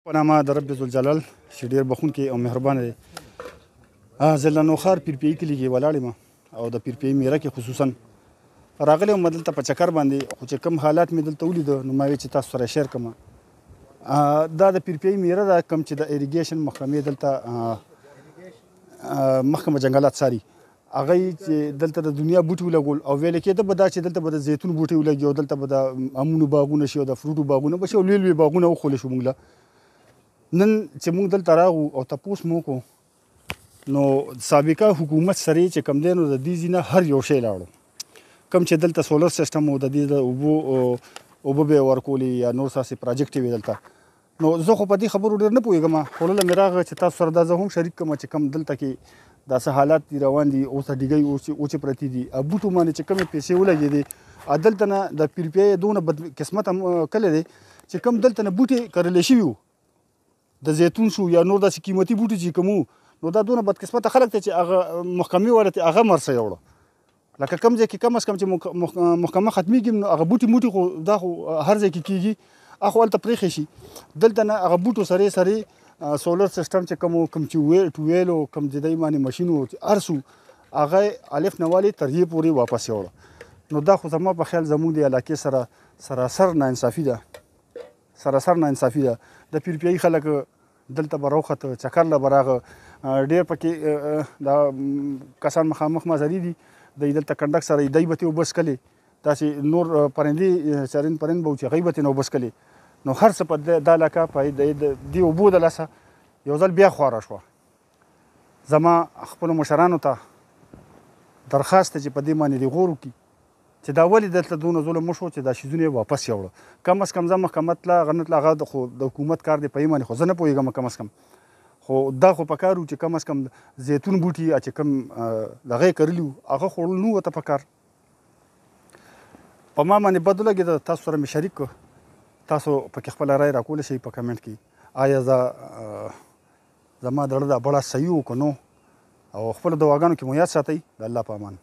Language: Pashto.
په نامه د رب ذوالجلال چې ډېر بخښونکی او مهربانه دی. زه له نوښار پیرپیایي کلي کې ولاړ یم او د پیرپیایي میره کې خصوصا راغلی وم دلته په چکر باندې، خو چې کوم حالات مې دلته ولیده نو ما ویل چې تاسو سره شیر کړم. دا د پیرپیایي میره ده، کوم چې د اریګیشن محکمې دلته محکمه جنګلات څاري، هغه چې دلته د دنیا بوټي ولګول او ویل کېده به دا چې دلته به د زیتون بوټي ولګي او دلته به د امونو باغونه شي او د فروټو باغونه به شي او لوی لوی باغونه وښولی شو موږ له. نن چې موږ دلته راغو او تپوس مو وکړو نو سابقه حکومت سره چې کوم دی نو د دې ځای نه هر یو شی لاړو. کوم چې دلته سولر سیسټم و، د دې د اوبه به یې ورکولې یا نور څاسې پراجکټ وي دلته. نو زه خو په دې خبرو ډېر نه پوهېږم، خو له مې راغله چې تاسو سره دا زه هم شریک کړم چې کوم دلته کې داسې حالات دي روان دي، اوس ډیګۍ اوچې پرتې دي، بوټو باندې چې کومې پیسې ولګېدې دلته نه د پیرپیایي دونه بد قسمت کلی دی چې کوم دلته نه بوټي کرلی شوي وو، د زیتون شو یا نور داسې قیمتي بوټي چې کوم وو، نو دا دونه بدقسمته خلک ته چې هغه محکمې والا ته هغه مرسه یوړه. لکه کوم ځای کې کم از کم چې محکمه ختمېږي نو هغه بوټي موټي خو دا خو هر ځای کې کېږي، هغه خو هلته پرېښی شي. دلته نه هغه بوټو سرې سولر سیسټم چې کوم چې ټویل او کوم چې دی باندې ماشین و هر څه هغه الف نه والې تر یې پورې واپس یوړه. نو دا خو زما په خیال زموږ د علاقې سره سراسر ناانصافي ده، سراسر ناانصافي ده. د پیرپیایي خلک دلته به راوخته، چکر له به راغه، ډېر پکې دا کسان مخامخ مزاري دي، دی دلته کنډک سره دی به ترې اوبه څکلې، داسې نور پرندې چرند پرند به و چې هغوی به ترېنه اوبه څکلې. نو هر څه په دا علاقه په دې اوبو د لاسه یو ځل بیا خواره شوه. زما خپلو مشرانو ته درخواست دی چې په دې باندې دې غور وکړي چې دا ولې دلته دونه ظلم وشو چې دا شیزونه یې واپس یوړه. کم از کم زه محکمه تله هغه نه تله، هغه خو د حکومت کار دی، په یې باندې خو زه نه پوهېږم کم از کم، خو دا خو پکار و چې کم از کم زیتون بوټي چې کوم هغه یې کرلي وو هغه خوړل نه ورته پکار. په ما باندې بد ولګېده، تاسو سره مې شریک کړو، تاسو پکې خپله رایه راکولی شئ په کمنټ کې. آیا زما د زړه دا بړه صحیح و که نو، او خپلو دواګانو کې مو یاد ساتئ. د الله په امان.